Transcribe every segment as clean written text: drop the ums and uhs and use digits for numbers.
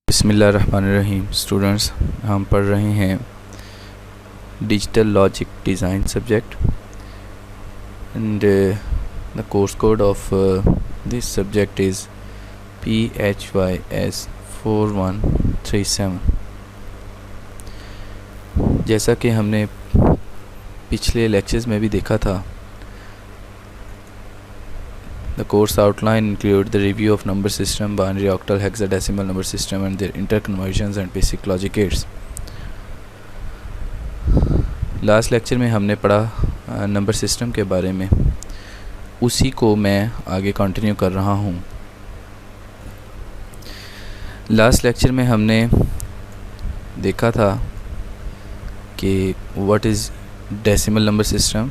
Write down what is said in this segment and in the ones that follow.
बिस्मिल्लाहिर्रहमानिर्रहीम। स्टूडेंट्स, हम पढ़ रहे हैं digital logic design subject and the course code of this subject is PHYS 4137। जैसा कि हमने पिछले लेक्चर्स में भी देखा था, the course outline include the review of number system, binary, octal, hexadecimal number system and their interconversions and basic logic gates. Last lecture में हमने पढ़ा नंबर सिस्टम के बारे में, उसी को मैं आगे कंटिन्यू कर रहा हूँ। लास्ट लेक्चर में हमने देखा था कि what is decimal number system.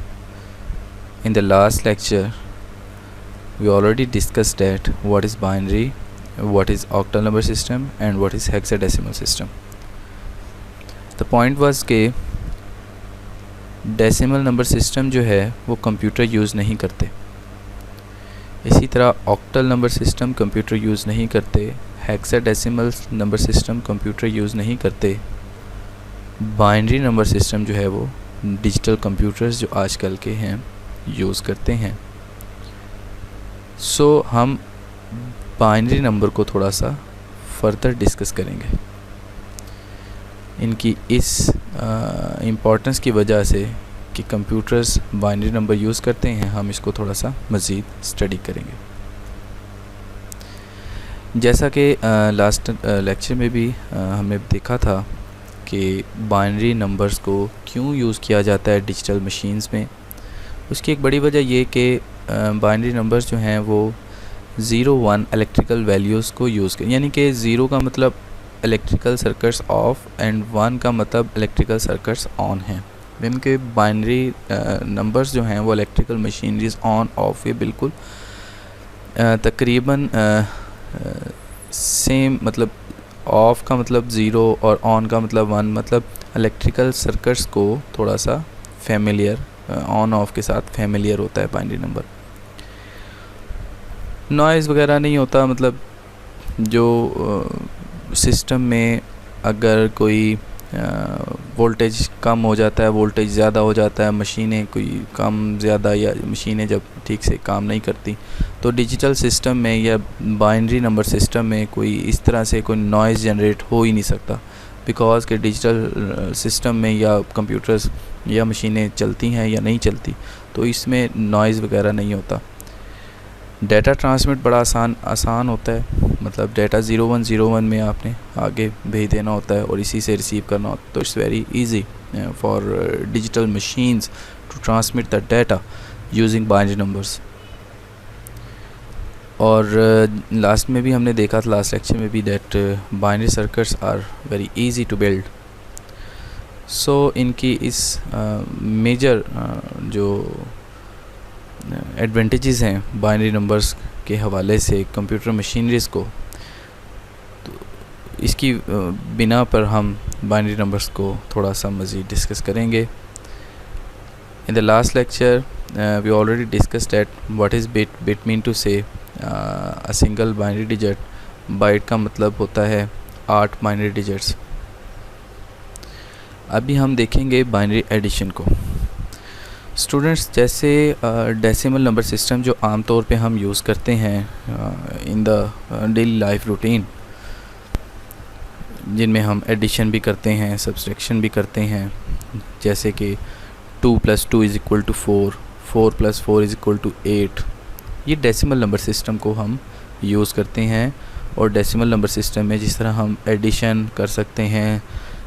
In the last lecture we already discussed that what is binary, what is octal number system and what is hexadecimal system. The point was कि decimal number system जो है वो computer use नहीं करते, इसी तरह octal number system computer use नहीं करते, hexadecimal number system computer use नहीं करते, बाइनरी नंबर सिस्टम जो है वो डिजिटल कंप्यूटर्स जो आजकल के हैं यूज़ करते हैं। सो हम बाइनरी नंबर को थोड़ा सा फर्दर डिस्कस करेंगे। इनकी इस इम्पोर्टेंस की वजह से कि कंप्यूटर्स बाइनरी नंबर यूज़ करते हैं, हम इसको थोड़ा सा मज़ीद स्टडी करेंगे। जैसा कि लास्ट लेक्चर में भी हमने देखा था कि बाइनरी नंबर्स को क्यों यूज़ किया जाता है डिजिटल मशीन्स में। उसकी एक बड़ी वजह ये कि बाइनरी नंबर्स जो हैं वो 0-1 इलेक्ट्रिकल वैल्यूज़ को यूज़ करें, यानी कि 0 का मतलब इलेक्ट्रिकल सर्किट्स ऑफ एंड 1 का मतलब इलेक्ट्रिकल सर्किट्स ऑन हैं। यानी कि बाइनरी नंबर्स जो हैं वो इलेक्ट्रिकल मशीनरीज ऑन ऑफ ये बिल्कुल तकरीबन सेम, मतलब ऑफ का मतलब 0 और ऑन का मतलब 1, मतलब इलेक्ट्रिकल सर्किट्स को थोड़ा सा फेमिलियर, ऑन ऑफ के साथ फेमिलियर होता है बाइनरी नंबर। नॉइज़ वगैरह नहीं होता, मतलब जो सिस्टम में अगर कोई वोल्टेज कम हो जाता है, वोल्टेज ज़्यादा हो जाता है, मशीनें कोई कम ज़्यादा या मशीनें जब ठीक से काम नहीं करती, तो डिजिटल सिस्टम में या बाइनरी नंबर सिस्टम में कोई इस तरह से कोई नॉइज़ जनरेट हो ही नहीं सकता, बिकॉज़ के डिजिटल सिस्टम में या कंप्यूटर्स या मशीनें चलती हैं या नहीं चलती, तो इसमें नॉइज़ वगैरह नहीं होता। डाटा ट्रांसमिट बड़ा आसान होता है, मतलब डाटा 0101 में आपने आगे भेज देना होता है और इसी से रिसीव करना होता है, तो it's very easy for digital machines to transmit the data using binary numbers. और लास्ट में भी हमने देखा था, लास्ट लेक्चर में भी, that binary circuits are very easy to build. So इनकी इस मेजर जो एडवांटेजेस हैं बाइनरी नंबर्स के हवाले से कंप्यूटर मशीनरीज़ को, तो इसकी बिना पर हम बाइनरी नंबर्स को थोड़ा सा मज़ीद डिस्कस करेंगे। In the last lecture we already discussed that what is bit. Bit mean to say a single binary digit. Byte का मतलब होता है 8 बाइनरी डिजिट्स। अभी हम देखेंगे बाइनरी एडिशन को। स्टूडेंट्स, जैसे डेसिमल नंबर सिस्टम जो आम तौर पे हम यूज़ करते हैं in the daily life routine, जिनमें हम एडिशन भी करते हैं, सब्सट्रैक्शन भी करते हैं, जैसे कि 2 + 2 = 4, 4 + 4 = 8, ये डेसिमल नंबर सिस्टम को हम यूज़ करते हैं। और डेसिमल नंबर सिस्टम में जिस तरह हम एडिशन कर सकते हैं,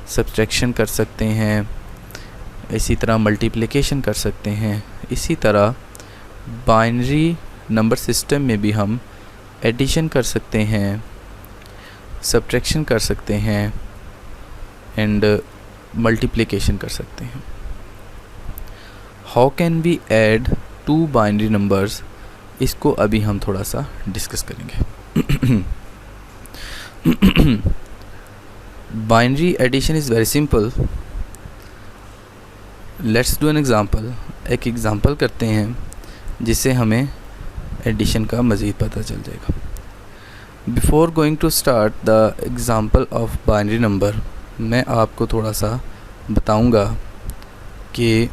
सब्सट्रैक्शन कर सकते हैं, इसी तरह मल्टीप्लिकेशन कर सकते हैं, इसी तरह बाइनरी नंबर सिस्टम में भी हम एडिशन कर सकते हैं, सब्ट्रैक्शन कर सकते हैं एंड मल्टीप्लिकेशन कर सकते हैं। How can we add 2 binary numbers, इसको अभी हम थोड़ा सा डिस्कस करेंगे। Binary addition is very simple. Let's do an example. एक एग्ज़ाम्पल करते हैं जिससे हमें एडिशन का मज़ीद पता चल जाएगा। Before going to start the example of binary number, मैं आपको थोड़ा सा बताऊंगा कि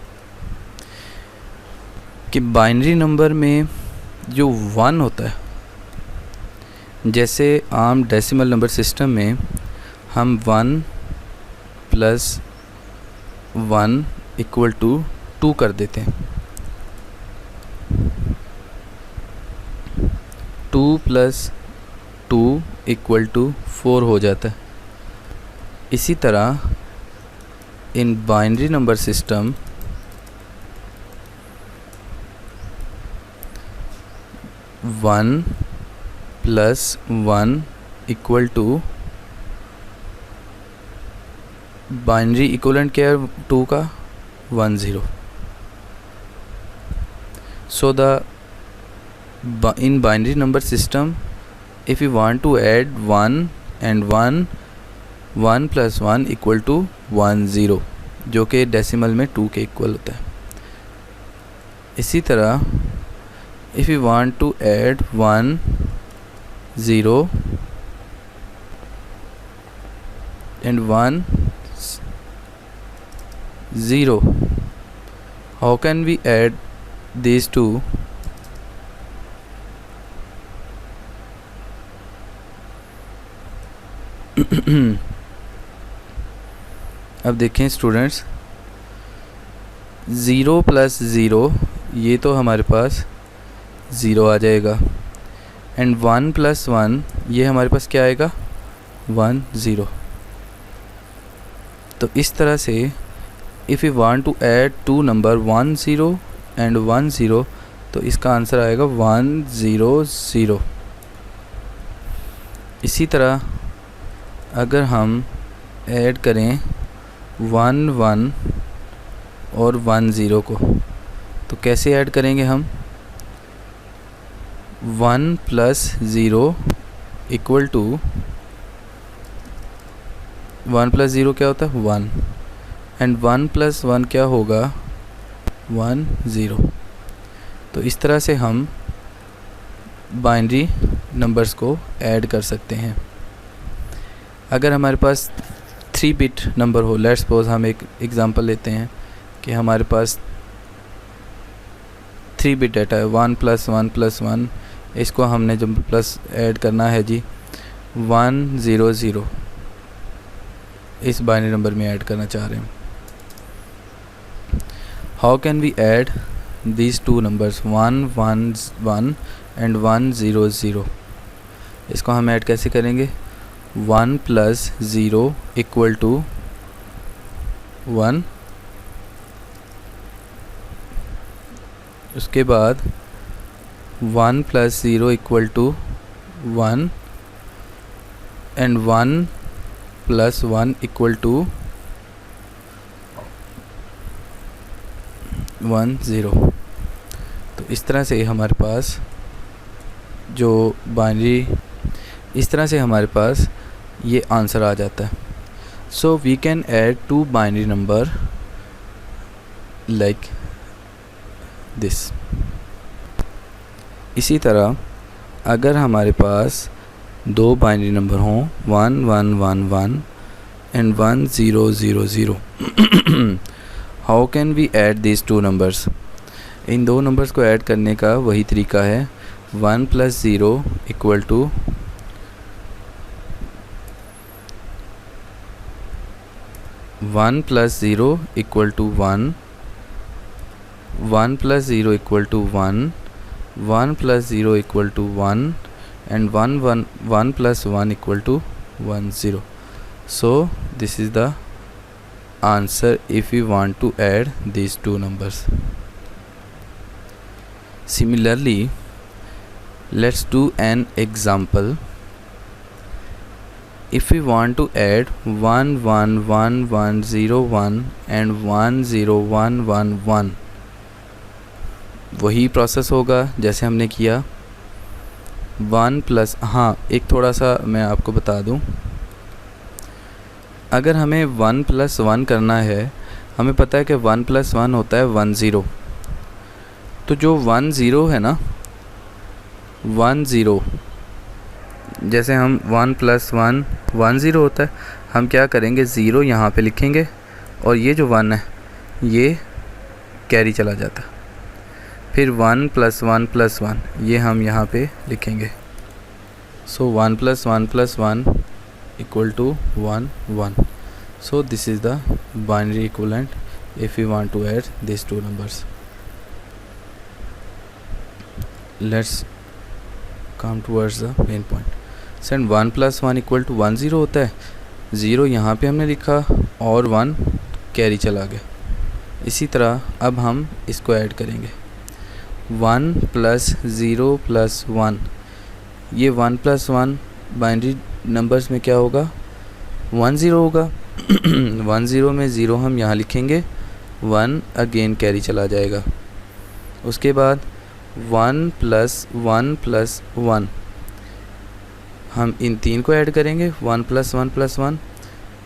बाइनरी नंबर में जो 1 होता है, जैसे आम डेसिमल नंबर सिस्टम में हम 1 + 1 = 2 कर देते हैं, 2 + 2 = 4 हो जाता है। इसी तरह in binary number system 1 + 1 = binary equivalent क्या है 2 का, 1 0। सो in binary number system, if you want to add 1 and 1, 1 + 1 = 1 0, जो कि डेसिमल में 2 के इक्वल होता है। इसी तरह if you want to add 1 0 and 1 0, how can we add these two? अब देखें स्टूडेंट्स, 0 + 0 ये तो हमारे पास 0 आ जाएगा, एंड 1 + 1 ये हमारे पास क्या आएगा, 1 0। तो इस तरह से if you want to add 2 number 1 0 and 1 0, तो इसका आंसर आएगा 1 0 0। इसी तरह अगर हम ऐड करें 1 1 और 1 0 को, तो कैसे ऐड करेंगे हम, 1 + 0 = 1 + 0 क्या होता है, 1, एंड 1 + 1 क्या होगा, 1 0। तो इस तरह से हम बाइनरी नंबर्स को ऐड कर सकते हैं। अगर हमारे पास 3 बिट नंबर हो, लेट्स सपोज हम एक एग्ज़ाम्पल लेते हैं कि हमारे पास 3 बिट डाटा है, 1 + 1 + 1, इसको हमने जब प्लस ऐड करना है जी 1 0 0, इस बाइनरी नंबर में ऐड करना चाह रहे हैं। How can we add these two numbers 1 1 1 and 1 0 0? इसको हम ऐड कैसे करेंगे, 1 + 0 = 1, उसके बाद 1 + 0 = 1 and 1 + 1 = 1 0। तो इस तरह से हमारे पास जो बाइनरी, इस तरह से हमारे पास ये आंसर आ जाता है। So we can add 2 binary number like this. इसी तरह अगर हमारे पास 2 बाइनरी नंबर हों 1 1 1 1 and 1 0 0 0, how can we add these 2 numbers? इन 2 नंबर्स को ऐड करने का वही तरीका है, 1 + 0 = 1 + 0 = 1, 1 + 0 = 1, 1 + 0 = 1, and 1 + 1 = 1 0. So this is the answer if we want to add these 2 numbers. Similarly, let's do an example. If we want to add 1 1 1 1 0 1 and 1 0 1 1 1, वही process होगा जैसे हमने किया 1 + हाँ, एक थोड़ा सा मैं आपको बता दूं, अगर हमें 1 + 1 करना है, हमें पता है कि 1 + 1 होता है 1 0। तो जो 1 0 है ना, 1 0 जैसे हम 1 + 1 1 0 होता है, हम क्या करेंगे 0 यहाँ पे लिखेंगे और ये जो 1 है ये कैरी चला जाता। फिर 1 + 1 + 1 ये हम यहाँ पे लिखेंगे। सो 1 + 1 + 1 = 1 1। So this is the binary equivalent if we want to add these two numbers. Let's come towards the main point. Send 1 + 1 = 1 0 होता है, 0 यहाँ पे हमने लिखा और 1 कैरी चला गया। इसी तरह अब हम इसको ऐड करेंगे 1 + 0 + 1। ये 1 + 1 बाइनरी नंबर्स में क्या होगा 1 0 होगा। 1 0 में 0 हम यहाँ लिखेंगे, 1 अगेन कैरी चला जाएगा। उसके बाद 1 + 1 + 1 हम इन तीन को ऐड करेंगे 1 + 1 + 1।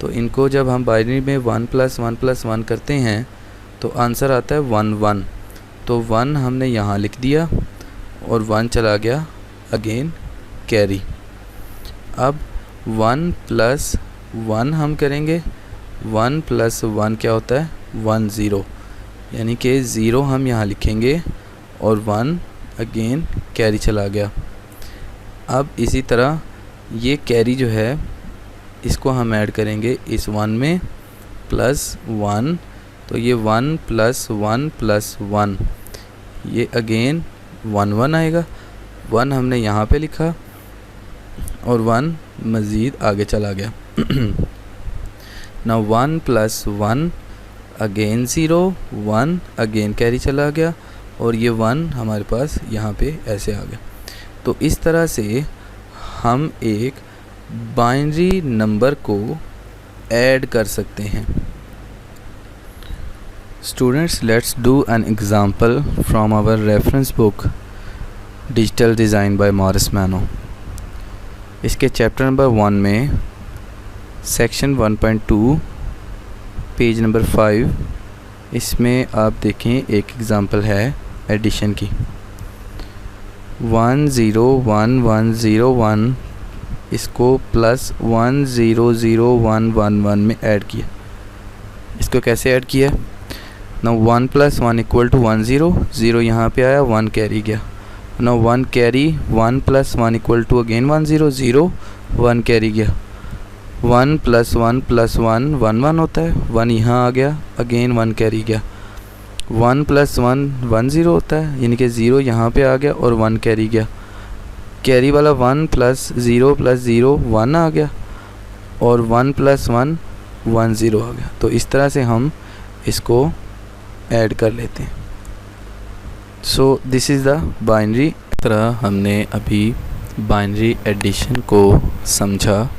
तो इनको जब हम बाइनरी में 1 + 1 + 1 करते हैं तो आंसर आता है 1 1। तो 1 हमने यहाँ लिख दिया और 1 चला गया अगेन कैरी। अब 1 + 1 हम करेंगे, 1 + 1 क्या होता है 1 0, यानी कि 0 हम यहाँ लिखेंगे और 1 अगेन कैरी चला गया। अब इसी तरह ये कैरी जो है इसको हम ऐड करेंगे इस 1 में +1। तो ये 1 + 1 + 1 ये अगेन 1 1 आएगा। 1 हमने यहाँ पे लिखा और 1 मज़ीद आगे चला गया। नाउ 1 + 1 अगेन 0, 1 अगेन कैरी चला गया और ये 1 हमारे पास यहाँ पे ऐसे आ गया। तो इस तरह से हम एक बाइनरी नंबर को ऐड कर सकते हैं। Students, let's do an example from our reference book digital design by Morris Mano. इसके चैप्टर नंबर 1 में सेक्शन 1.2 पेज नंबर 5, इसमें आप देखें एक एग्ज़ाम्पल है एडिशन की। 1 0 1 1 0 1 इसको +1 0 0 1 1 1 में ऐड किया। इसको कैसे ऐड किया? ना 1 + 1 = 1 0, 0 यहाँ पे आया, 1 कैरी गया। ना 1 कैरी 1 + 1 = अगेन 1 0, 0 1 कैरी गया। 1 + 1 + 1 1 1 होता है, 1 यहाँ आ गया अगेन 1 कैरी गया। 1 + 1 1 0 होता है, यानी कि 0 यहाँ पे आ गया और 1 कैरी गया। कैरी वाला 1 + 0 + 0 1 आ गया और 1 + 1 1 0 आ गया। तो इस तरह से हम इसको ऐड कर लेते हैं। So this is the binary. इस तरह हमने अभी बाइनरी एडिशन को समझा।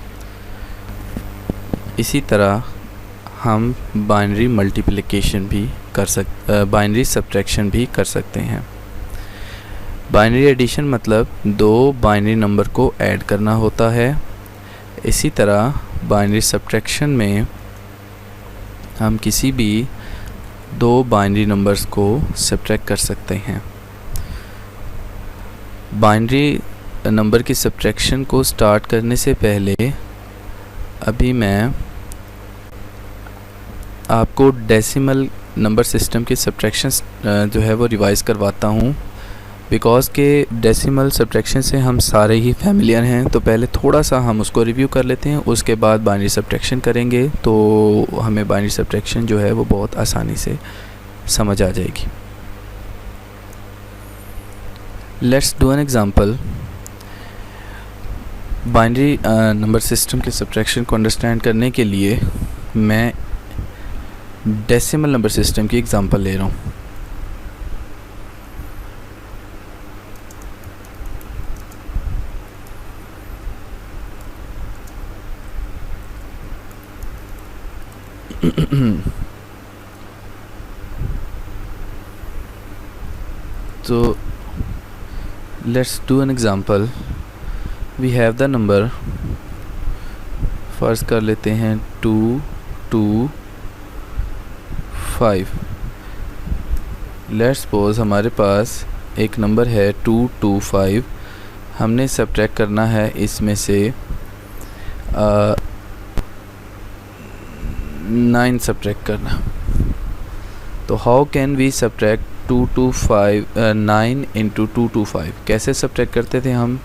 इसी तरह हम बाइनरी मल्टीप्लिकेशन भी बाइनरी सब्ट्रैक्शन भी कर सकते हैं। बाइनरी एडिशन मतलब दो बाइनरी नंबर को ऐड करना होता है। इसी तरह बाइनरी सब्ट्रैक्शन में हम किसी भी दो बाइनरी नंबर्स को सब्ट्रैक्ट कर सकते हैं। बाइनरी नंबर की सब्ट्रैक्शन को स्टार्ट करने से पहले अभी मैं आपको डेसिमल नंबर सिस्टम की सब्ट्रैक्शंस जो है वो रिवाइज़ करवाता हूँ, बिकॉज़ के डेसिमल सब्ट्रैक्शन से हम सारे ही फैमिलियर हैं। तो पहले थोड़ा सा हम उसको रिव्यू कर लेते हैं, उसके बाद बाइनरी सब्ट्रैक्शन करेंगे तो हमें बाइनरी सब्ट्रैक्शन जो है वो बहुत आसानी से समझ आ जाएगी। Let's do an example. Binary number system के सब्ट्रैक्शन को अंडरस्टैंड करने के लिए मैं डेसिमल नंबर सिस्टम की एग्जांपल ले रहा हूँ। So let's do an example. We have the number, first कर लेते हैं 2 2 5। लेट्स सपोज हमारे पास एक नंबर है 2 2 5। हमने सब्ट्रैक्ट करना है इसमें से 9 सब्ट्रैक्ट करना। तो how can we subtract 9 into 225? कैसे सब्ट्रैक्ट करते थे हम?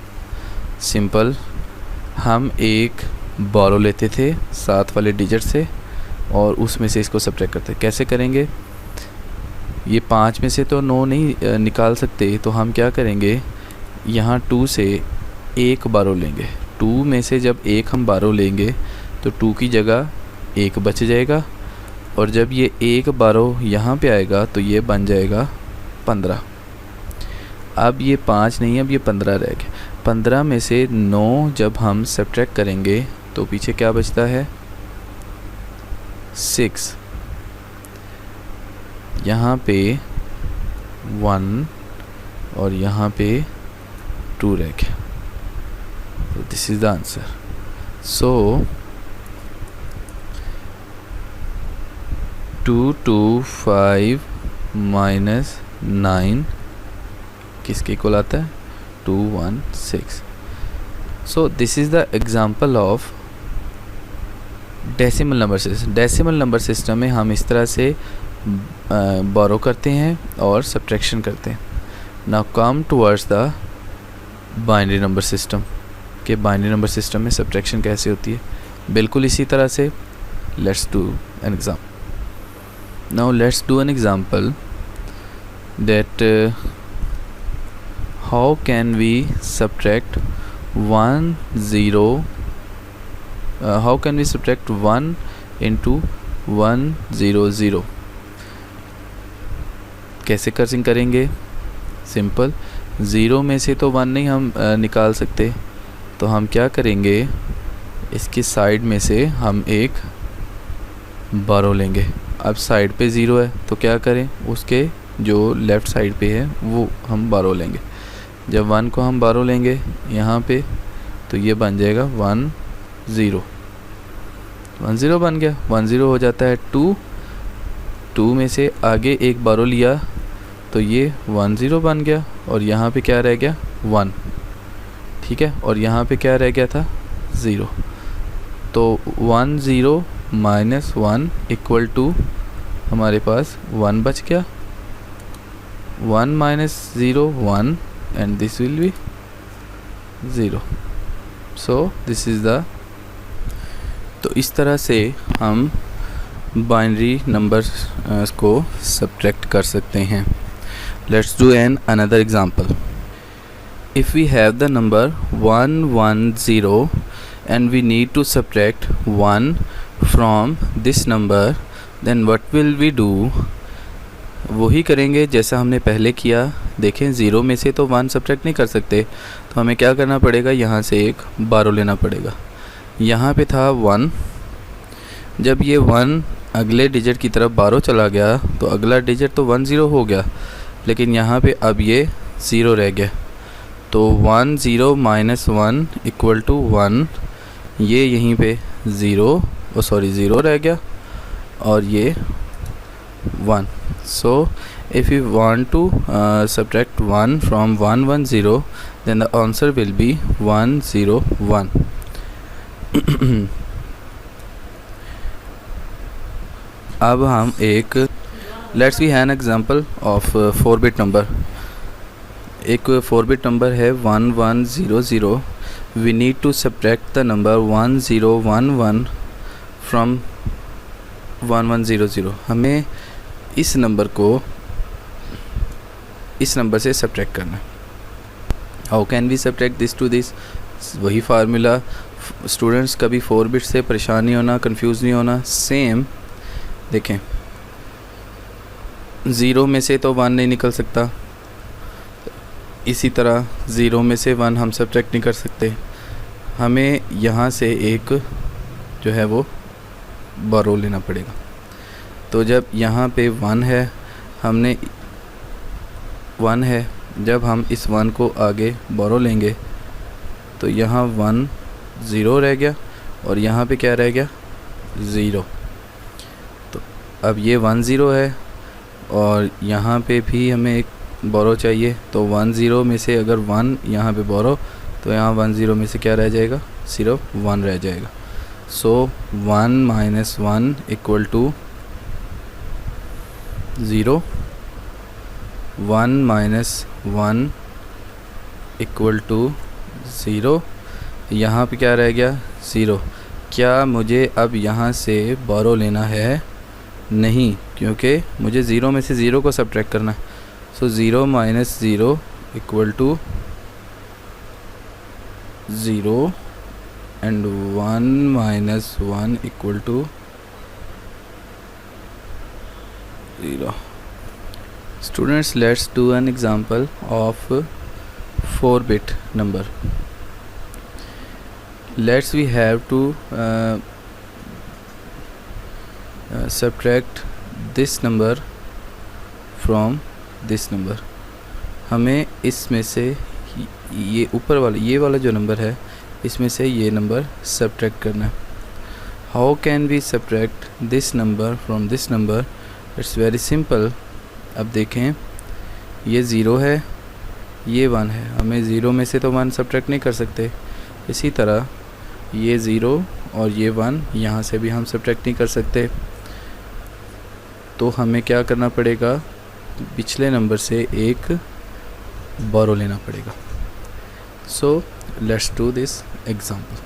सिंपल, हम एक बोरो लेते थे 7 वाले डिजिट से और उसमें से इसको सब्ट्रैक्ट करते। कैसे करेंगे? ये 5 में से तो 9 नहीं निकाल सकते, तो हम क्या करेंगे, यहाँ 2 से एक बारो लेंगे। 2 में से जब एक हम बारो लेंगे तो 2 की जगह 1 बच जाएगा, और जब ये एक बारो यहाँ पे आएगा तो ये बन जाएगा 15। अब ये 5 नहीं, अब ये 15 रह गया। 15 में से 9 जब हम सब्ट्रैक्ट करेंगे तो पीछे क्या बचता है? 6। यहाँ पे 1 और यहाँ पे 2 रह गया। तो this is the answer. So 225 minus 9 किसके इक्वल आता है? 216। So this is the example of decimal number system. Decimal number system में हम इस तरह से बोरो करते हैं और सब्ट्रैक्शन करते हैं। Now come towards the binary number system. के बाइनरी नंबर सिस्टम में सब्ट्रैक्शन कैसे होती है? बिल्कुल इसी तरह से। Let's do an example. Now let's do an example that how can we subtract 1 into 100? कैसे कर्सिंग करेंगे? सिंपल, 0 में से तो 1 नहीं हम निकाल सकते, तो हम क्या करेंगे, इसकी साइड में से हम एक बारो लेंगे। अब साइड पे 0 है तो क्या करें, उसके जो लेफ़्ट साइड पे है वो हम बारो लेंगे। जब 1 को हम बारो लेंगे यहाँ पे तो ये बन जाएगा 10। 10 बन गया। 10 हो जाता है 2 में से आगे एक बारो लिया तो ये 10 बन गया, और यहाँ पे क्या रह गया? 1। ठीक है, और यहाँ पे क्या रह गया था? 0। तो 10 माइनस 1 इक्वल टू हमारे पास 1 बच गया। 1 minus 0 1 and this will be 0। So this is the. तो इस तरह से हम बाइनरी नंबर्स को सब्ट्रैक्ट कर सकते हैं। Let's do an another example. If we have the number 110 and we need to subtract 1 from this number, then what will we do? वही करेंगे जैसा हमने पहले किया। देखें, 0 में से तो 1 सब्ट्रैक्ट नहीं कर सकते, तो हमें क्या करना पड़ेगा, यहाँ से एक बारो लेना पड़ेगा। यहाँ पे था 1, जब ये 1 अगले डिजिट की तरफ बारो चला गया तो अगला डिजिट तो 10 हो गया, लेकिन यहाँ पे अब ये 0 रह गया। तो 10 माइनस 1 इक्वल टू 1, ये यहीं पे 0 रह गया, और ये 1। सो if you want to subtract 1 from 110, then the answer will be 101. अब हम एक let's we have an example of 4-bit number. एक 4-bit नंबर है 1100। We need to subtract the number 1011 from 1100। हमें इस नंबर को इस नंबर से सब्ट्रैक्ट करना है। How can we subtract this to this? वही फार्मूला। स्टूडेंट्स कभी 4-bit से परेशान नहीं होना, कंफ्यूज नहीं होना। सेम देखें, 0 में से तो 1 नहीं निकल सकता, इसी तरह 0 में से 1 हम सब्ट्रैक्ट नहीं कर सकते। हमें यहाँ से एक जो है वो बारो लेना पड़ेगा। तो जब यहाँ पे 1 है, हमने 1 है, जब हम इस 1 को आगे बारो लेंगे तो यहाँ 10 रह गया, और यहाँ पे क्या रह गया? 0। तो अब ये 10 है, और यहाँ पे भी हमें एक बारो चाहिए, तो 10 में से अगर 1 यहाँ पे बारो तो यहाँ 1 0 में से क्या रह जाएगा, सिर्फ 1 रह जाएगा। So 1 minus 1 equal to 0, 1 minus 1 equal to 0। यहाँ पे क्या रह गया, 0। क्या मुझे अब यहाँ से बोरो लेना है, नहीं, क्योंकि मुझे 0 में से 0 को सब्ट्रैक्ट करना है। So 0 minus 0 equal to 0 and 1 minus 1 equal to 0। Students, let's do an example of 4-bit number. Let's we have to subtract this number from this number. हमें इसमें से ये ऊपर वाला, ये वाला जो नंबर है, इसमें से ये नंबर सब्ट्रैक्ट करना है। How can we subtract this number from this number? It's very simple. अब देखें, ये 0 है, ये 1 है, हमें 0 में से तो 1 सब्ट्रैक्ट नहीं कर सकते। इसी तरह ये 0 और ये 1 यहाँ से भी हम सब्ट्रैक्ट नहीं कर सकते। तो हमें क्या करना पड़ेगा, पिछले नंबर से एक बोरो लेना पड़ेगा। सो लेट्स डू दिस एग्जांपल।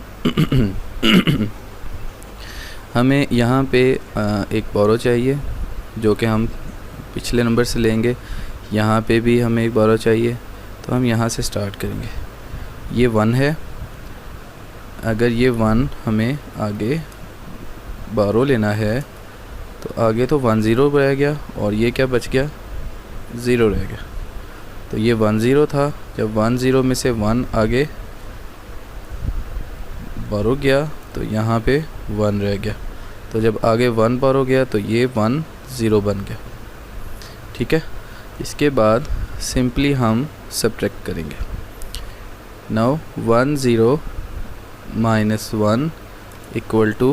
हमें यहाँ पे एक बोरो चाहिए जो कि हम पिछले नंबर से लेंगे। यहाँ पे भी हमें एक बोरो चाहिए, तो हम यहाँ से स्टार्ट करेंगे। ये 1 है, अगर ये 1 हमें आगे बोरो लेना है तो आगे तो 1 0 रह गया और ये क्या बच गया, 0 रह गया। तो ये 1 0 था, जब 1 0 में से 1 आगे बोरो गया तो यहाँ पे 1 रह गया। तो जब आगे 1 बोरो गया तो ये 1 0 बन गया। ठीक है, इसके बाद सिंपली हम सब्ट्रैक्ट करेंगे। Now 1 0 minus 1 equal to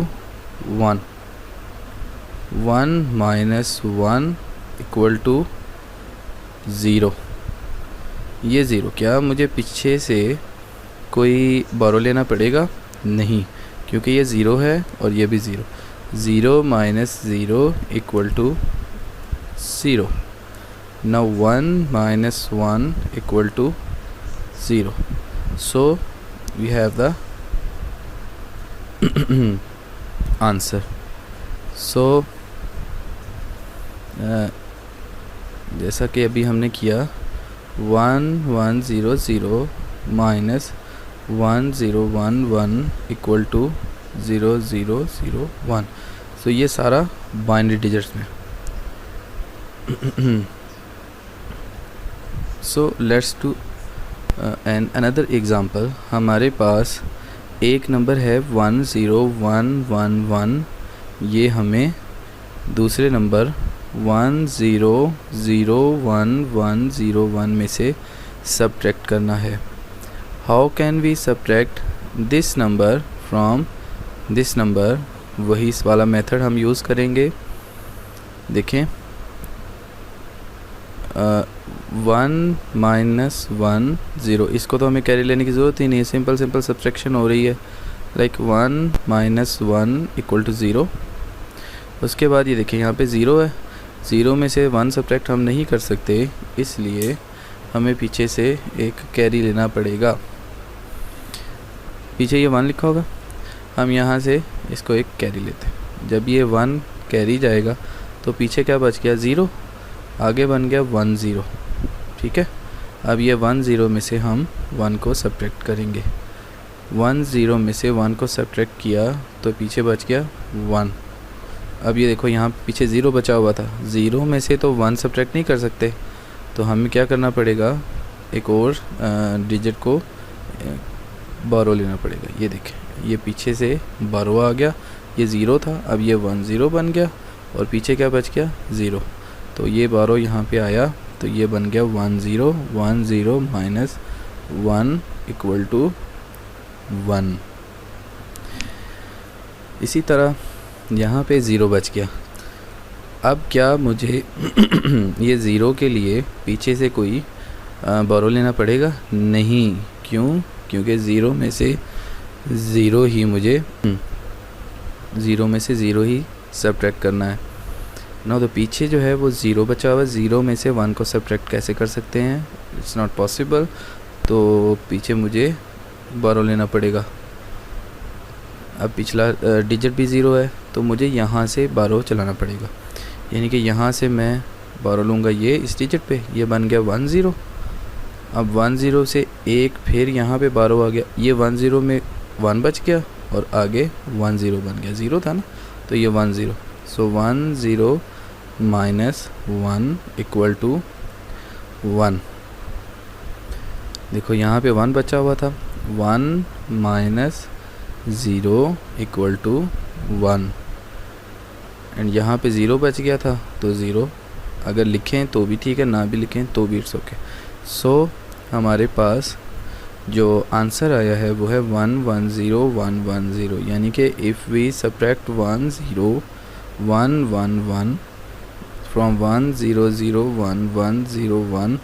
1, 1 minus 1 equal to 0। ये 0, क्या मुझे पीछे से कोई बोरो लेना पड़ेगा, नहीं, क्योंकि ये 0 है और ये भी 0। 0 minus 0 equal to 0। Now 1 minus 1 equal to 0. So we have the answer. So जैसा कि अभी हमने किया, 1 1 0 0 minus 1 0 1 1 equal to 0 0 0 1. So ये सारा बाइनरी डिजिट्स में। सो let's do an another example. हमारे पास एक नंबर है 1 0 1 1 1, ये हमें दूसरे नंबर 1 0 0 1 1 0 1 में से सब्ट्रैक्ट करना है। How can we subtract this number from this number? वही इस वाला मेथड हम यूज़ करेंगे। देखें, 1 माइनस 1 0, इसको तो हमें कैरी लेने की ज़रूरत ही नहीं है, सिंपल सब्ट्रैक्शन हो रही है। Like 1 minus 1 equal to 0। उसके बाद ये देखिए, यहाँ पे 0 है, 0 में से 1 सब्ट्रैक्ट हम नहीं कर सकते, इसलिए हमें पीछे से एक कैरी लेना पड़ेगा। पीछे ये 1 लिखा होगा, हम यहाँ से इसको एक कैरी लेते हैं। जब ये 1 कैरी जाएगा तो पीछे क्या बच गया, 0, आगे बन गया 1 0। ठीक है, अब ये 1 0 में से हम 1 को सब्ट्रैक्ट करेंगे। 1 0 में से 1 को सब्ट्रैक्ट किया तो पीछे बच गया 1। अब ये देखो, यहाँ पीछे 0 बचा हुआ था, 0 में से तो 1 सब्ट्रैक्ट नहीं कर सकते, तो हमें क्या करना पड़ेगा, एक और डिजिट को बोरो लेना पड़ेगा। ये देखें, ये पीछे से बोरो आ गया, ये 0 था, अब ये 1 0 बन गया और पीछे क्या बच गया, 0। तो ये बोरो यहाँ पे आया तो ये बन गया 1 0 1 0 माइनस 1 इक्वल टू 1। इसी तरह यहाँ पे 0 बच गया। अब क्या मुझे ये 0 के लिए पीछे से कोई बोरो लेना पड़ेगा? नहीं, क्यों? क्योंकि ज़ीरो में से ज़ीरो ही मुझे ज़ीरो में से ज़ीरो ही सब्ट्रैक्ट करना है ना। तो पीछे जो है वो ज़ीरो बचा हुआ, ज़ीरो में से 1 को सब्ट्रैक्ट कैसे कर सकते हैं, इट्स नॉट पॉसिबल। तो पीछे मुझे बारो लेना पड़ेगा। अब पिछला डिजिट भी ज़ीरो है तो मुझे यहाँ से बारो चलाना पड़ेगा, यानी कि यहाँ से मैं बारो लूँगा ये इस डिजिट पे, ये बन गया 1 0। अब 1 0 से एक फिर यहाँ पे बारो आ गया, ये 1 0 में 1 बच गया और आगे 1 0 बन गया, ज़ीरो था ना तो ये 1 0। सो 1 0 माइनस 1 इक्वल टू 1। देखो यहाँ पे 1 बचा हुआ था, 1 माइनस 0 इक्वल टू 1 एंड यहाँ पे 0 बच गया था तो 0 अगर लिखें तो भी ठीक है, ना भी लिखें तो भी इट्स ओके। सो हमारे पास जो आंसर आया है वो है 1 1 0 1 1 0, यानी कि if we subtract 1 0 1 1 1 from 1 0 0 1 1 0 1,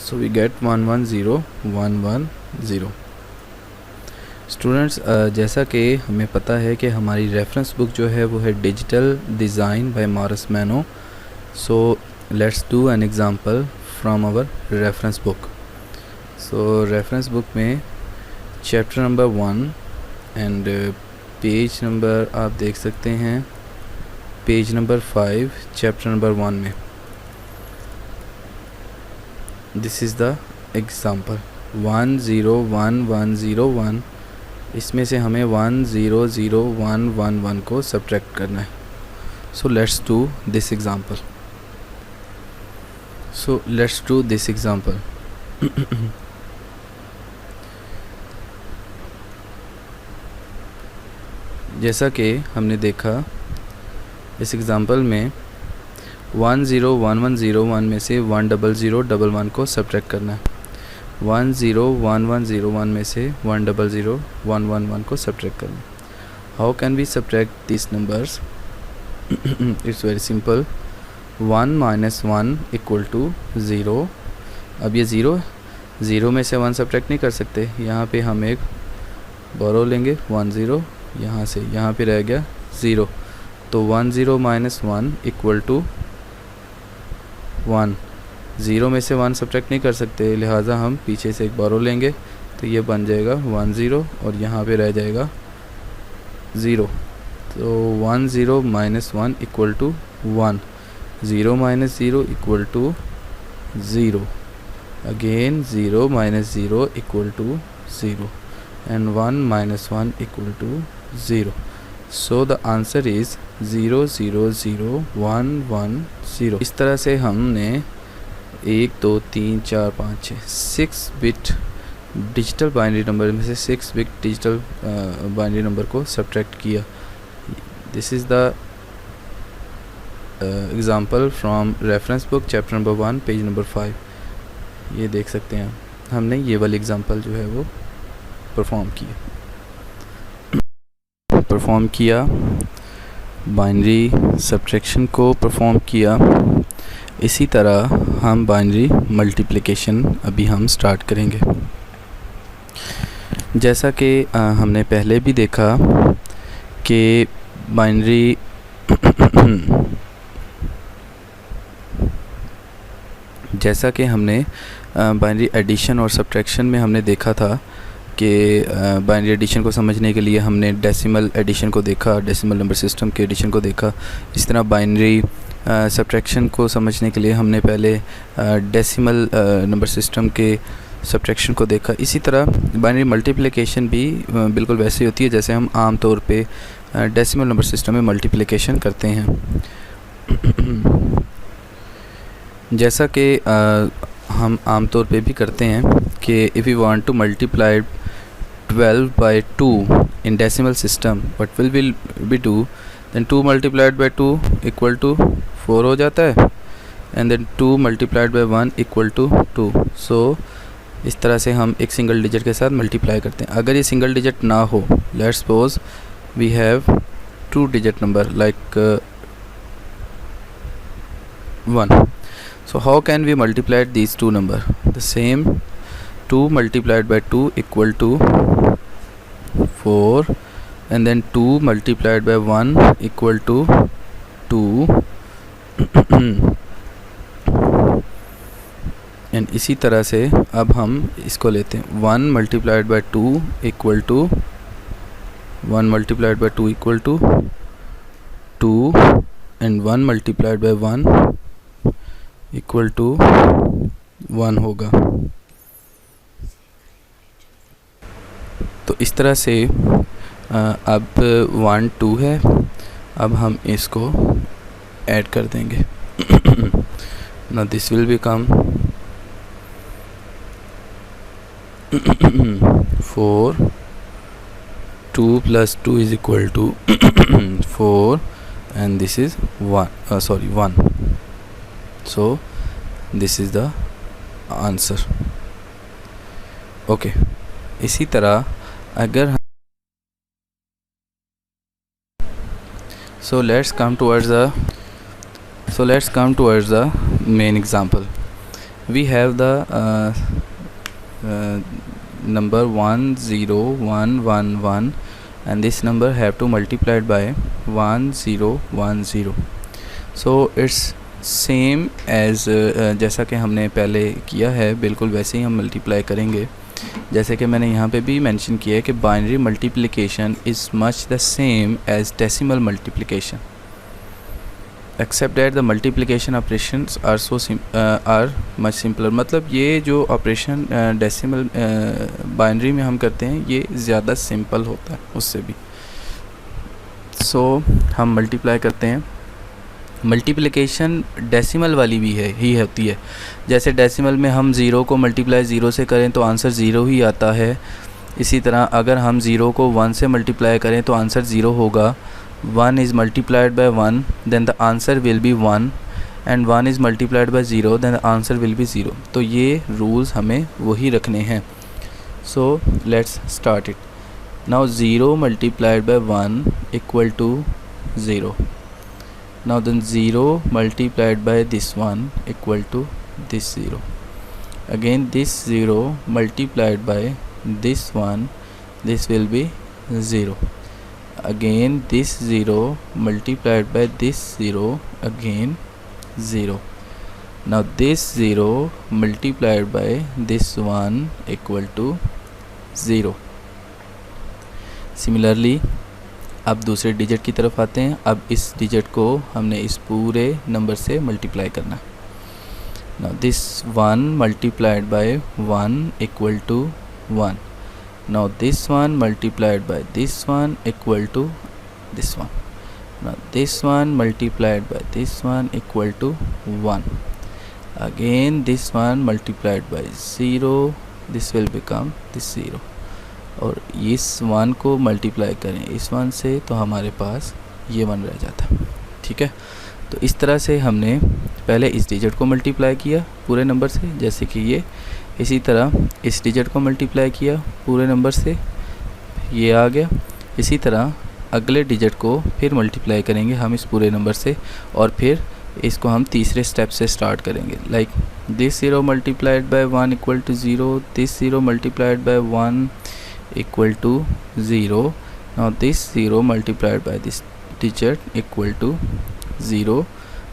so we get 1 1 0 1 1 0। Students, जैसा कि हमें पता है कि हमारी रेफरेंस बुक जो है वो है digital design by Morris Mano. So let's do an example from our reference book. So reference book में chapter number 1 and page number आप देख सकते हैं, पेज नंबर 5 चैप्टर नंबर 1 में दिस इज़ द एग्ज़ाम्पल 1 0 1 1 0 1। इसमें से हमें 1 0 0 1 1 1 को सब्ट्रैक्ट करना है। सो लेट्स डू दिस एग्ज़ाम्पल। जैसा कि हमने देखा इस एग्ज़ाम्पल में 1 0 1 1 0 1 में से 1 0 0 1 1 को सब्ट्रैक्ट करना है। 1 0 1 1 0 1 में से 1 0 0 1 1 1 को सब्ट्रैक्ट करना है। How can we subtract this numbers? It's very simple. 1 minus 1 equal to 0। अब ये ज़ीरो, ज़ीरो में से 1 सब्ट्रैक्ट नहीं कर सकते, यहाँ पे हम एक बोरो लेंगे 1 0, यहाँ से यहाँ पे रह गया 0, तो 1 0 माइनस 1 इक्वल टू 1। ज़ीरो में से 1 सब्ट्रैक्ट नहीं कर सकते, लिहाजा हम पीछे से एक बोरो लेंगे तो ये बन जाएगा 1 0 और यहाँ पे रह जाएगा 0, तो 1 0 minus 1 equal to 1, 0 minus 0 equal to 0, again 0 minus 0 equal to 0 and 1 minus 1 equal to 0. So the answer is 0 0 0 1 1 0। इस तरह से हमने 1 2 3 4 5 6 6 बिट डिजिटल बाइनरी नंबर में से 6 बिट डिजिटल बाइनरी नंबर को सब्ट्रैक्ट किया। This is the example from reference book chapter number 1 page number 5। ये देख सकते हैं हमने ये वाली एग्ज़ाम्पल जो है वो परफॉर्म किया, बाइनरी सब्ट्रैक्शन को परफॉर्म किया। इसी तरह हम बाइनरी मल्टीप्लिकेशन अभी हम स्टार्ट करेंगे। जैसा कि हमने पहले भी देखा कि बाइनरी जैसा कि हमने बाइनरी एडिशन और सब्ट्रैक्शन में हमने देखा था कि बाइनरी एडिशन को समझने के लिए हमने डेसिमल एडिशन को देखा, डेसिमल नंबर सिस्टम के एडिशन को देखा। इस तरह बाइनरी सब्ट्रैक्शन को समझने के लिए हमने पहले डेसिमल नंबर सिस्टम के सब्ट्रैक्शन को देखा। इसी तरह बाइनरी मल्टीप्लिकेशन भी बिल्कुल वैसे ही होती है जैसे हम आम तौर पे डेसिमल नंबर सिस्टम में मल्टीप्लिकेशन करते हैं। जैसा कि हम आम तौर पे भी करते हैं कि if you want to multiply 12 by 2 in decimal system, what will we do? Then 2 multiplied by 2 equal to 4 हो जाता है, and then 2 multiplied by 1 equal to 2। so इस तरह से हम एक सिंगल डिजिट के साथ मल्टीप्लाई करते हैं। अगर ये सिंगल डिजिट ना हो, let's suppose we have 2 digit number like 1, so how can we multiply these two number? The same 2 multiplied by 2 equal to 4, and then 2 multiplied by 1 equal to 2 and इसी तरह से अब हम इसको लेते हैं 1 multiplied by 2 equal to 1 multiplied by 2 equal to 2, and 1 multiplied by 1 equal to 1 होगा। तो इस तरह से अब 1 2 है, अब हम इसको ऐड कर देंगे। now this will become 4, 2 plus 2 is equal to 4, and this is 1, so this is the answer। okay, इसी तरह अगर let's come towards the main example. We have the number 1 0 1 1 1, and this number have to multiply it by 1 0 1 0. so it's same as जैसा कि हमने पहले किया है बिल्कुल वैसे ही हम मल्टीप्लाई करेंगे। जैसे कि मैंने यहाँ पे भी मेंशन किया है कि binary multiplication is much the same as decimal multiplication, except that the multiplication operations are much simpler. मतलब ये जो ऑपरेशन डेसिमल बाइनरी में हम करते हैं ये ज़्यादा सिंपल होता है उससे भी। हम मल्टीप्लाई करते हैं। मल्टीप्लिकेशन डेसिमल वाली भी ही होती है। जैसे डेसिमल में हम ज़ीरो को मल्टीप्लाई ज़ीरो से करें तो आंसर ज़ीरो ही आता है। इसी तरह अगर हम ज़ीरो को 1 से मल्टीप्लाई करें तो आंसर ज़ीरो होगा। 1 is multiplied by 1 then the answer will be 1, and 1 is multiplied by 0 then the answer will be 0। तो ये रूल्स हमें वही रखने हैं। so let's start it now। 0 multiplied by 1 equal to 0। now then 0 multiplied by this one equal to this 0। again this 0 multiplied by this one, this will be 0। again this 0 multiplied by this 0, again 0। now this 0 multiplied by this one equal to 0। similarly अब दूसरे digit की तरफ आते हैं। अब इस digit को हमने इस पूरे नंबर से मल्टीप्लाई करना। now this 1 multiplied by 1 equal to 1। now this one multiplied by this one equal to this one। now this one multiplied by this one equal to 1। again this one multiplied by 0, this will become this 0। और इस 1 को multiply करें इस 1 से तो हमारे पास ये 1 रह जाता है। ठीक है, तो इस तरह से हमने पहले इस डिजिट को मल्टीप्लाई किया पूरे नंबर से, जैसे कि ये। इसी तरह इस डिजिट को मल्टीप्लाई किया पूरे नंबर से, ये आ गया। इसी तरह अगले डिजिट को फिर मल्टीप्लाई करेंगे हम इस पूरे नंबर से, और फिर इसको हम तीसरे स्टेप से स्टार्ट करेंगे। Like this 0 multiplied by 1 equal to 0, this 0 multiplied by 1 equal to 0। now this 0 multiplied by this digit equal to 0।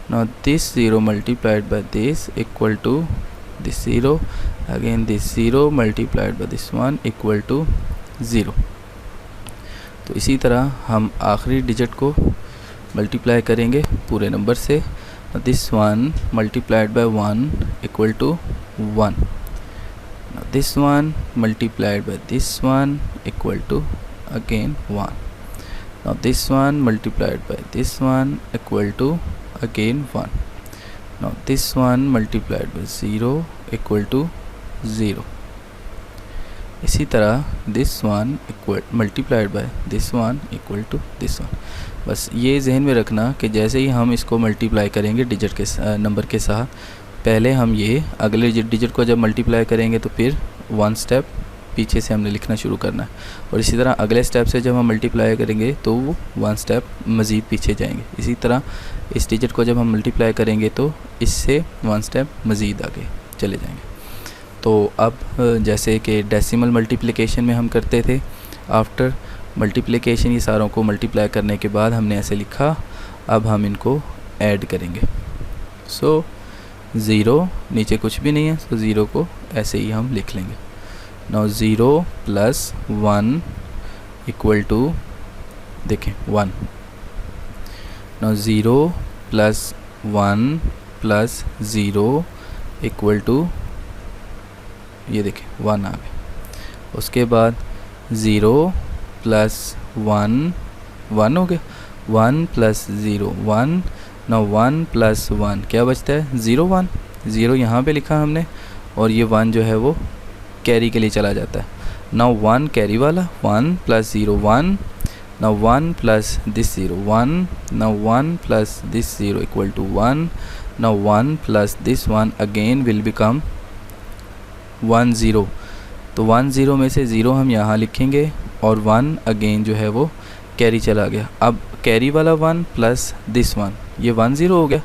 now this 0 multiplied by this equal to this 0। again this 0 multiplied by this one equal to 0। तो इसी तरह हम आखिरी digit को multiply करेंगे पूरे number से। this 1 multiplied by 1 equal to 1। now this one multiplied by this one equal to again 1। now this one multiplied by this one equal to again 1। now this one multiplied by 0 equal to 0। इसी तरह this one multiplied by this one equal to this one। बस ये जहन में रखना कि जैसे ही हम इसको मल्टीप्लाई करेंगे डिजिट के नंबर के साथ, पहले हम ये अगले डिजिट को जब मल्टीप्लाई करेंगे तो फिर 1 स्टेप पीछे से हमने लिखना शुरू करना है, और इसी तरह अगले स्टेप से जब हम मल्टीप्लाई करेंगे तो वो 1 स्टेप मज़ीद पीछे जाएंगे। इसी तरह इस डिजिट को जब हम मल्टीप्लाई करेंगे तो इससे 1 स्टेप मज़ीद आगे चले जाएंगे। तो अब जैसे कि डेसिमल मल्टीप्लिकेशन में हम करते थे, आफ्टर मल्टीप्लिकेशन ये सारों को मल्टीप्लाई करने के बाद हमने ऐसे लिखा, अब हम इनको ऐड करेंगे। सो ज़ीरो, नीचे कुछ भी नहीं है तो ज़ीरो को ऐसे ही हम लिख लेंगे। नाउ 0 प्लस 1 इक्वल टू, देखें 1। Now 0 plus 1 plus 0 equal to, ये देखें 1 आ गया। उसके बाद 0 प्लस 1, 1 हो गया, 1 प्लस 0 1। नाउ 1 प्लस 1 क्या बचता है, 0 1, 0 यहाँ पे लिखा हमने, और ये 1 जो है वो कैरी के लिए चला जाता है। नाउ 1 कैरी वाला, 1 plus 0 1, now 1 plus this 0 1, now 1 plus this 0 equal to 1, now 1 plus this 1 again will become 1 0। तो 1 0 में से 0 हम यहाँ लिखेंगे और 1 अगेन जो है वो कैरी चला गया। अब कैरी वाला 1 प्लस दिस 1, ये 1 0 हो गया,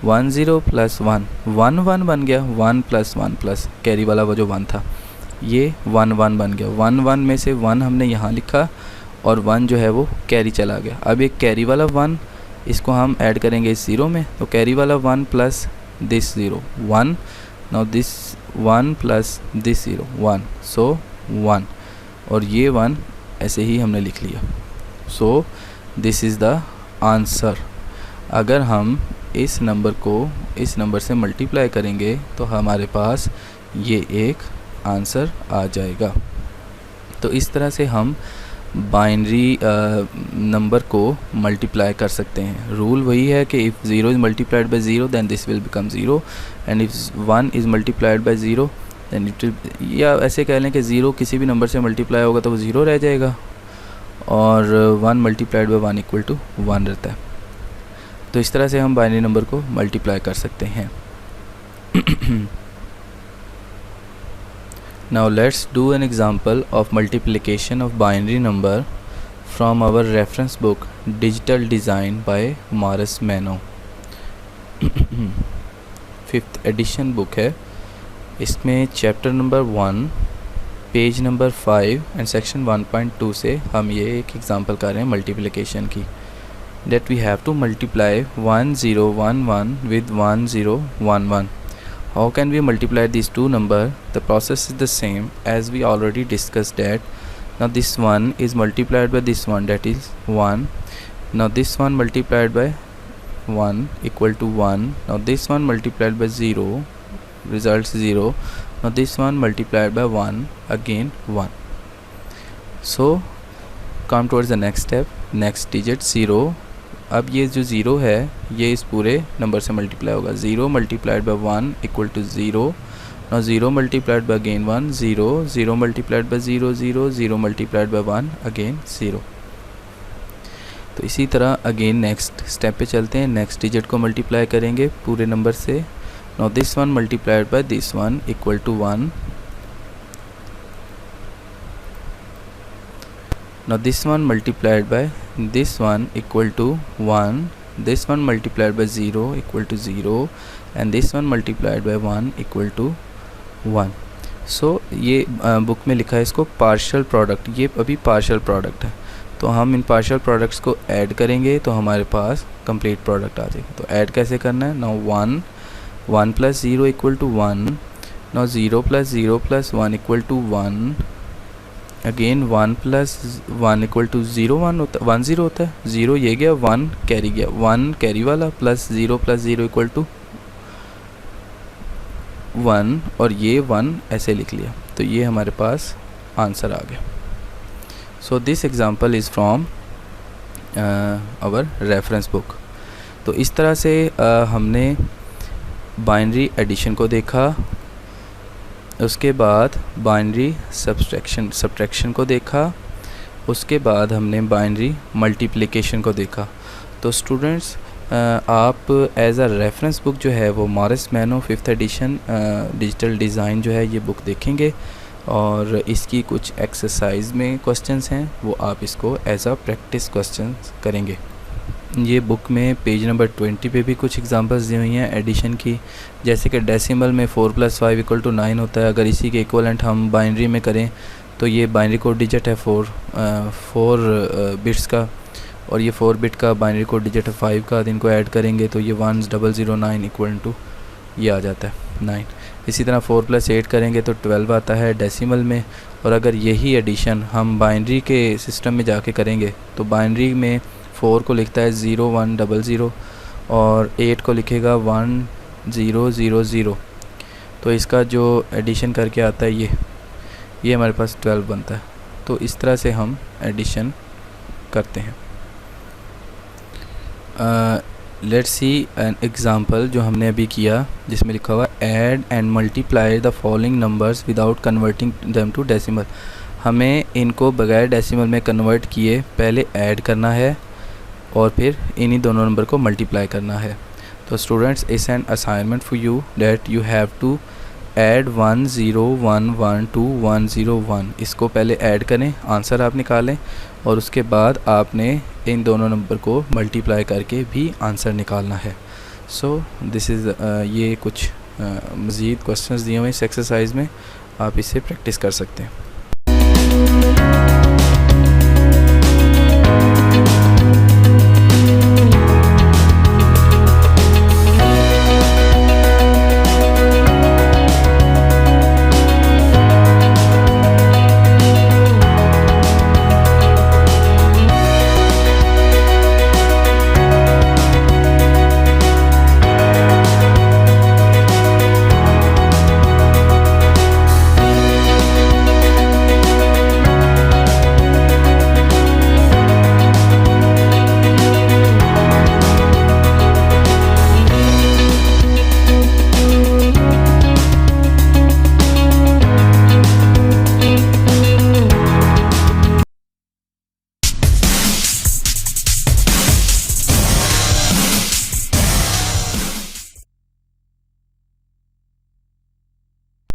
1 0 प्लस 1 1 1 बन गया, 1 प्लस 1 प्लस कैरी वाला वो जो 1 था ये 1 1 बन गया। 1 1 में से 1 हमने यहाँ लिखा और 1 जो है वो कैरी चला गया। अब एक कैरी वाला 1, इसको हम ऐड करेंगे इस 0 में, तो कैरी वाला 1 plus this 0 1, now this 1 plus this 0 1, सो 1, और ये 1 ऐसे ही हमने लिख लिया। So this is the answer. अगर हम इस नंबर को इस नंबर से मल्टीप्लाई करेंगे तो हमारे पास ये एक आंसर आ जाएगा। तो इस तरह से हम बाइनरी नंबर को मल्टीप्लाई कर सकते हैं। रूल वही है कि if 0 is multiplied by 0 then this will become 0, and if 1 is multiplied by 0 then it will, या ऐसे कह लें कि 0 किसी भी नंबर से मल्टीप्लाई होगा तो वो 0 रह जाएगा, और 1 मल्टीप्लाइड बाय 1 इक्वल टू 1 रहता है। तो इस तरह से हम बाइनरी नंबर को मल्टीप्लाई कर सकते हैं। Now let's do an example of multiplication of binary number from our reference book Digital Design by Morris Mano। 5th edition book है, इसमें chapter number 1 page number 5 and section 1.2 से हम ये एक एग्जांपल कर रहे हैं मल्टीप्लिकेशन की, that we have to multiply 1011 with 1011। How can we multiply these two numbers? The process is the same as we already discussed that. Now this one is multiplied by this one, that is 1. Now this one multiplied by 1 equal to 1. Now this one multiplied by 0 results 0. Now this one multiplied by 1 again 1. So come towards the next step, next digit 0। अब ये जो 0 है ये इस पूरे number से multiply होगा, 0 multiplied by 1 equal to 0। Now 0 multiplied by again 1 0, 0 multiplied by 0 0, 0 multiplied by 1 again 0। तो इसी तरह अगेन नेक्स्ट स्टेप पे चलते हैं, नेक्स्ट डिजिट को मल्टीप्लाई करेंगे पूरे नंबर से। Now this one multiplied by this one equal to 1। Now this one multiplied by this one equal to 1, this one multiplied by 0 equal to 0, and this one multiplied by 1 equal to 1। So ये book में लिखा है इसको partial product, ये अभी partial product है, तो हम इन पार्शियल प्रोडक्ट्स को ऐड करेंगे तो हमारे पास कंप्लीट प्रोडक्ट आ जाएगा। तो ऐड कैसे करना है, now 1 plus 0 equal to 1, now 0 plus 0 plus 1 equal to 1, again 1 plus 1 equal to 0 1 होता है, 1 0 होता है, 0 ये गया, 1 कैरी गया, 1 कैरी वाला प्लस 0 इक्वल टू 1, और ये 1 ऐसे लिख लिया, तो ये हमारे पास आंसर आ गया। So this example is from our reference book. तो इस तरह से हमने बाइनरी एडिशन को देखा, उसके बाद बाइनरी सब्ट्रैक्शन को देखा, उसके बाद हमने बाइनरी मल्टीप्लिकेशन को देखा। तो स्टूडेंट्स आप एज अ रेफरेंस बुक जो है वो Morris Mano 5th edition digital design जो है ये बुक देखेंगे, और इसकी कुछ एक्सरसाइज में क्वेश्चंस हैं वो आप इसको एज अ प्रैक्टिस क्वेश्चंस करेंगे। ये बुक में पेज नंबर 20 पे भी कुछ एग्जांपल्स दी हुई हैं एडिशन की, जैसे कि डेसिमल में 4 + 5 = 9 होता है। अगर इसी के इक्वलेंट हम बाइनरी में करें तो ये बाइनरी कोड डिजिट है 4 बिट्स का, और ये 4 बिट का बाइनरी कोड डिजिट है 5 का। इनको ऐड करेंगे तो ये 1009 = ये आ जाता है 9। इसी तरह 4 + 8 करेंगे तो 12 आता है डेसिमल में। और अगर यही एडिशन हम बाइनरी के सिस्टम में जाके करेंगे तो बाइनरी में 4 को लिखता है 0100 और 8 को लिखेगा 1000। तो इसका जो एडिशन करके आता है ये हमारे पास 12 बनता है। तो इस तरह से हम एडिशन करते हैं। लेट्स सी एन एग्ज़ाम्पल जो हमने अभी किया, जिसमें लिखा हुआ add and multiply the following numbers without converting them to decimal. हमें इनको बगैर डेसिमल में कन्वर्ट किए पहले ऐड करना है और फिर इन्हीं दोनों नंबर को मल्टीप्लाई करना है। तो students, it's an assignment for you that you have to add 10112 to 101। इसको पहले ऐड करें, आंसर आप निकालें, और उसके बाद आपने इन दोनों नंबर को मल्टीप्लाई करके भी आंसर निकालना है। सो दिस इज़ ये कुछ मज़ीद क्वेश्चंस दिए हुए इस एक्सरसाइज में, आप इसे प्रैक्टिस कर सकते हैं।